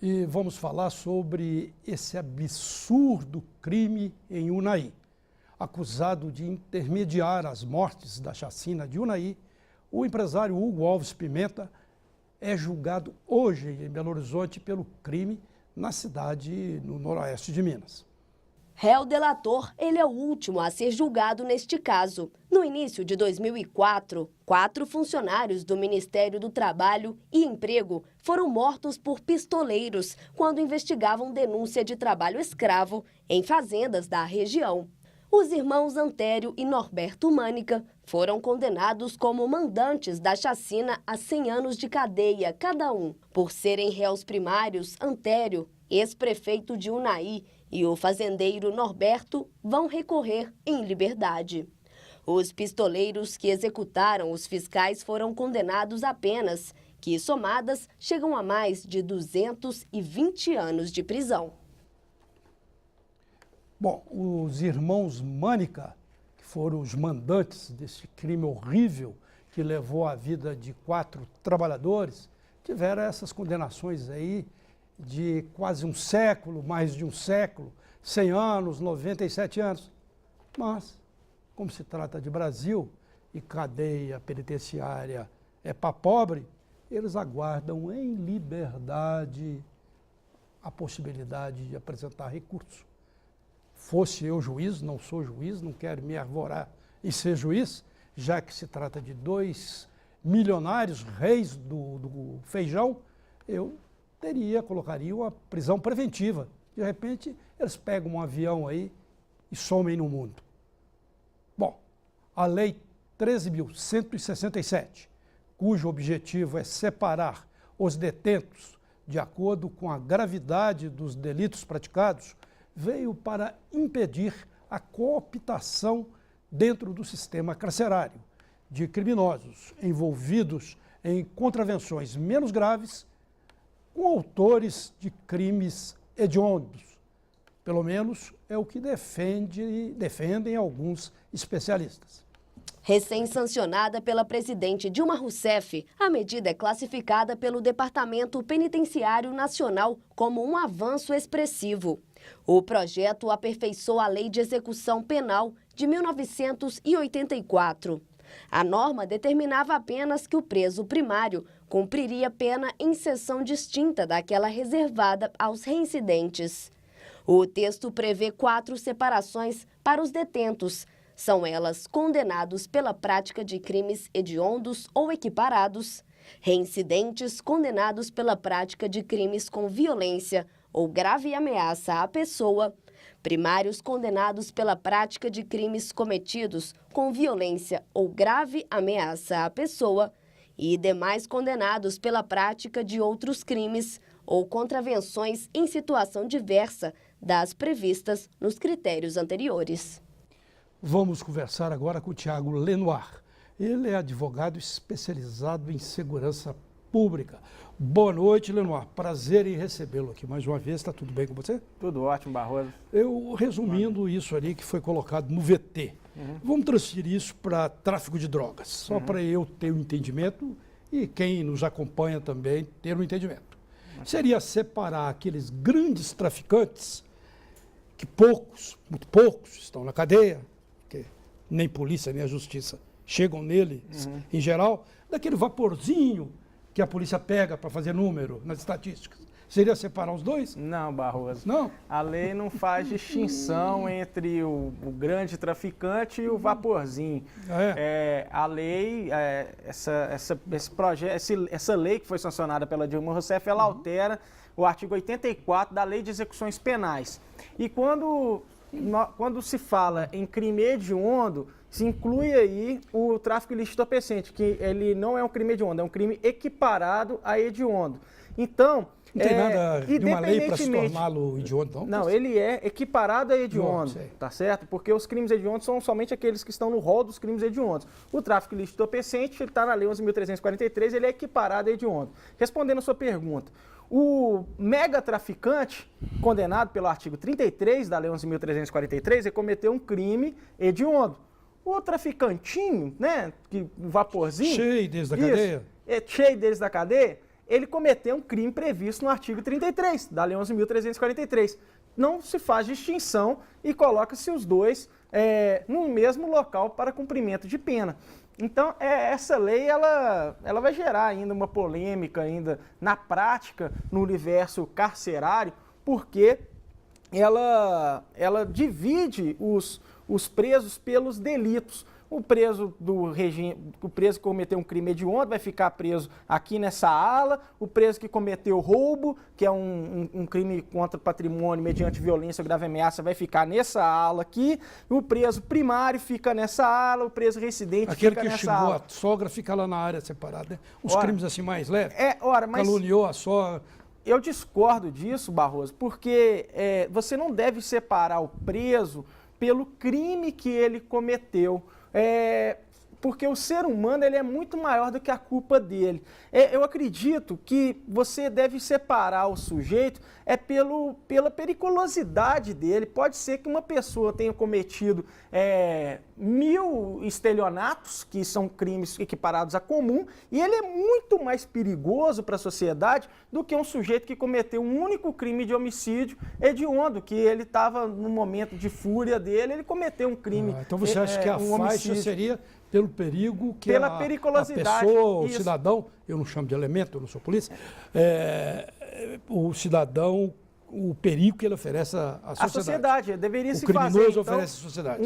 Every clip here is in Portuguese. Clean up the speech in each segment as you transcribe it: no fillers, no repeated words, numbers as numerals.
E vamos falar sobre esse absurdo crime em Unai. Acusado de intermediar as mortes da chacina de Unai, o empresário Hugo Alves Pimenta é julgado hoje em Belo Horizonte pelo crime na cidade no noroeste de Minas. Réu delator, ele é o último a ser julgado neste caso. No início de 2004, 4 funcionários do Ministério do Trabalho e Emprego foram mortos por pistoleiros quando investigavam denúncia de trabalho escravo em fazendas da região. Os irmãos Antério e Norberto Mânica foram condenados como mandantes da chacina a 100 anos de cadeia cada um. Por serem réus primários, Antério, ex-prefeito de Unai, e o fazendeiro Norberto vão recorrer em liberdade. Os pistoleiros que executaram os fiscais foram condenados a penas, que somadas chegam a mais de 220 anos de prisão. Bom, os irmãos Mânica, que foram os mandantes desse crime horrível que levou a vida de 4 trabalhadores, tiveram essas condenações aí de quase um século, mais de um século, 100 anos, 97 anos. Mas, como se trata de Brasil e cadeia penitenciária é para pobre, eles aguardam em liberdade a possibilidade de apresentar recurso. Fosse eu juiz, não sou juiz, não quero me arvorar em ser juiz, já que se trata de 2 milionários reis do feijão, eu colocaria uma prisão preventiva. De repente, eles pegam um avião aí e somem no mundo. Bom, a Lei 13.167, cujo objetivo é separar os detentos de acordo com a gravidade dos delitos praticados, veio para impedir a cooptação dentro do sistema carcerário de criminosos envolvidos em contravenções menos graves com autores de crimes hediondos. Pelo menos é o que defendem alguns especialistas. Recém-sancionada pela presidente Dilma Rousseff, a medida é classificada pelo Departamento Penitenciário Nacional como um avanço expressivo. O projeto aperfeiçoa a Lei de Execução Penal de 1984. A norma determinava apenas que o preso primário cumpriria pena em seção distinta daquela reservada aos reincidentes. O texto prevê 4 separações para os detentos. São elas condenados pela prática de crimes hediondos ou equiparados, reincidentes condenados pela prática de crimes com violência ou grave ameaça à pessoa, primários condenados pela prática de crimes cometidos com violência ou grave ameaça à pessoa e demais condenados pela prática de outros crimes ou contravenções em situação diversa das previstas nos critérios anteriores. Vamos conversar agora com o Tiago Lenoir. Ele é advogado especializado em segurança pública. Boa noite, Lenoir. Prazer em recebê-lo aqui mais uma vez. Está tudo bem com você? Tudo ótimo, Barroso. Eu, resumindo isso ali que foi colocado no VT, vamos transferir isso para tráfico de drogas, só para eu ter um entendimento e quem nos acompanha também ter um entendimento. Seria separar aqueles grandes traficantes, que muito poucos estão na cadeia, porque nem polícia nem a justiça chegam neles em geral, daquele vaporzinho que a polícia pega para fazer número nas estatísticas. Seria separar os dois? Não, Barroso. Não? A lei não faz distinção entre o grande traficante e o vaporzinho. A lei, essa lei que foi sancionada pela Dilma Rousseff, ela altera o artigo 84 da Lei de Execuções Penais. E quando se fala em crime hediondo, se inclui aí o tráfico ilícito entorpecente, que ele não é um crime hediondo, é um crime equiparado a hediondo. Então, não tem nada de uma lei para se torná-lo hediondo, não? Não, ele é equiparado a hediondo, tá certo? Porque os crimes hediondos são somente aqueles que estão no rol dos crimes hediondos. O tráfico ilícito entorpecente, ele está na Lei 11.343, ele é equiparado a hediondo. Respondendo a sua pergunta, o mega traficante, condenado pelo artigo 33 da Lei 11.343, ele cometeu um crime hediondo. O traficantinho, né, o vaporzinho... Cheio desde a cadeia. Cheio deles da cadeia, ele cometeu um crime previsto no artigo 33 da Lei 11.343. Não se faz distinção e coloca-se os dois no mesmo local para cumprimento de pena. Então, essa lei ela vai gerar ainda uma polêmica ainda na prática, no universo carcerário, porque ela divide os presos pelos delitos. O preso que cometeu um crime hediondo vai ficar preso aqui nessa ala, o preso que cometeu roubo, que é um crime contra patrimônio mediante violência ou grave ameaça, vai ficar nessa ala aqui, o preso primário fica nessa ala, o preso residente fica nessa ala. Aquele que xingou a sogra fica lá na área separada, né? Os crimes assim mais leves, mas caluniou a sogra. Eu discordo disso, Barroso, porque você não deve separar o preso pelo crime que ele cometeu. Porque o ser humano ele é muito maior do que a culpa dele. Eu acredito que você deve separar o sujeito pela periculosidade dele. Pode ser que uma pessoa tenha cometido 1000 estelionatos, que são crimes equiparados a comum, e ele é muito mais perigoso para a sociedade do que um sujeito que cometeu um único crime de homicídio hediondo, que ele estava no momento de fúria dele, ele cometeu um crime. Então você acha que a faixa seria pelo perigo que pela periculosidade, a pessoa, o cidadão, eu não chamo de elemento, eu não sou polícia, o cidadão, o perigo que ele oferece à sociedade. A sociedade, deveria se fazer. O criminoso oferece à sociedade.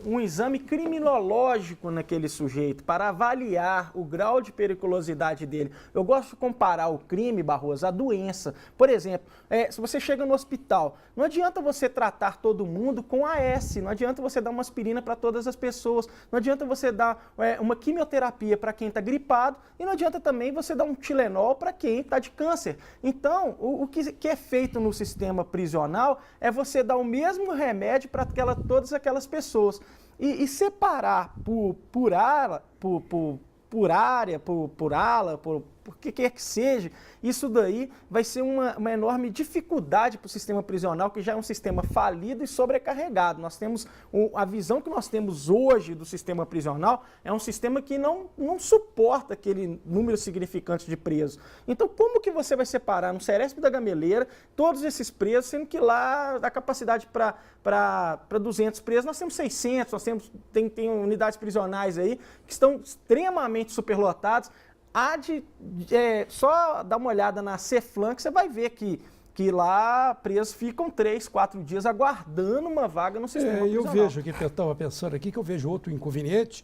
Um exame criminológico naquele sujeito para avaliar o grau de periculosidade dele. Eu gosto de comparar o crime, Barroso, à doença. Por exemplo, se você chega no hospital, não adianta você tratar todo mundo com AS, não adianta você dar uma aspirina para todas as pessoas, não adianta você dar uma quimioterapia para quem está gripado e não adianta também você dar um Tilenol para quem está de câncer. Então, o que é feito no sistema prisional é você dar o mesmo remédio para todas aquelas pessoas e separar por área, por ala, por que quer que seja, isso daí vai ser uma enorme dificuldade para o sistema prisional, que já é um sistema falido e sobrecarregado. Nós temos a visão que nós temos hoje do sistema prisional é um sistema que não suporta aquele número significante de presos. Então, como que você vai separar no Ceresp da Gameleira todos esses presos, sendo que lá a capacidade para 200 presos, nós temos 600, tem unidades prisionais aí que estão extremamente superlotadas. Só dar uma olhada na Ceflan que você vai ver que lá presos ficam 3, 4 dias aguardando uma vaga no sistema prisional. Eu vejo aqui, eu estava pensando aqui, que eu vejo outro inconveniente,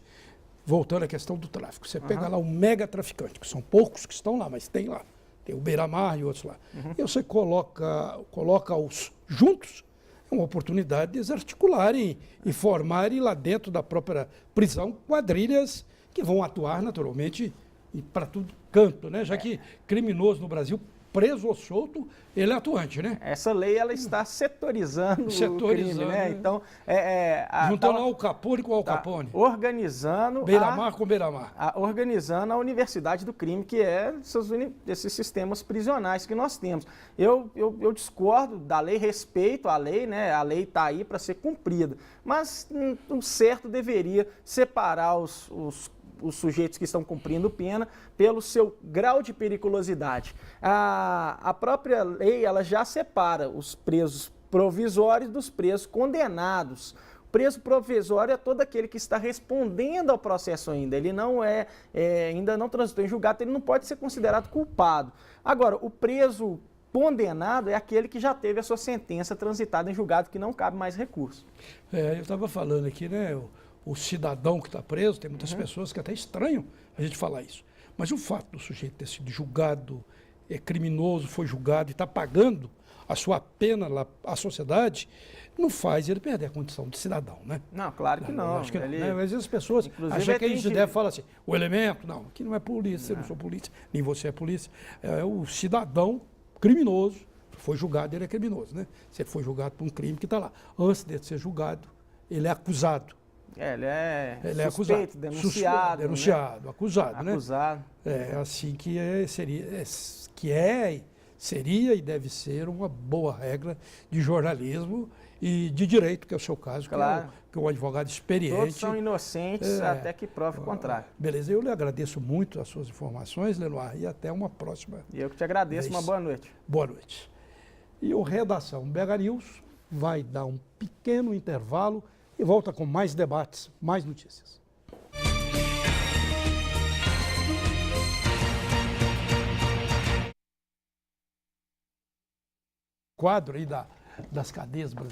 voltando à questão do tráfico. Você pega lá um mega traficante, que são poucos que estão lá, mas tem lá. Tem o Beira-Mar e outros lá. E você coloca-os juntos, é uma oportunidade de eles articularem e formarem lá dentro da própria prisão quadrilhas que vão atuar naturalmente e para tudo canto, né? Já que criminoso no Brasil, preso ou solto, ele é atuante, né? Essa lei ela está setorizando o crime, né? Então, juntando Al Capone com Al Capone. Organizando Beira-Mar com Beira-Mar. Organizando a universidade do crime, que é esses sistemas prisionais que nós temos. Eu discordo da lei, respeito a lei, né? A lei está aí para ser cumprida. Mas o certo deveria separar os sujeitos que estão cumprindo pena pelo seu grau de periculosidade. A própria lei ela já separa os presos provisórios dos presos condenados. O preso provisório é todo aquele que está respondendo ao processo ainda. Ele não ainda não transitou em julgado, ele não pode ser considerado culpado. Agora, o preso condenado é aquele que já teve a sua sentença transitada em julgado, que não cabe mais recurso. Eu estava falando aqui, né? O cidadão que está preso, tem muitas pessoas que até estranham a gente falar isso. Mas o fato do sujeito ter sido julgado, criminoso, foi julgado e está pagando a sua pena lá à sociedade, não faz ele perder a condição de cidadão, né? Não, claro que não. Acho que não, né? Às vezes as pessoas acham que a gente deve falar assim, o elemento, não, aqui não é polícia, eu não sou polícia, nem você é polícia. É o cidadão criminoso, foi julgado, ele é criminoso, né? Se ele foi julgado por um crime que está lá. Antes de ser julgado, ele é acusado. Ele é acusado, suspeito, denunciado. Denunciado, né? acusado, né? Acusado. É assim que seria e deve ser uma boa regra de jornalismo e de direito, que é o seu caso, Claro. que é um advogado experiente. Todos são inocentes até que prove o contrário. Beleza, eu lhe agradeço muito as suas informações, Lenoir, e até uma próxima. E eu que te agradeço, uma boa noite. Boa noite. E o Redação BH News vai dar um pequeno intervalo e volta com mais debates, mais notícias. Quadro aí das cadeias brasileiras.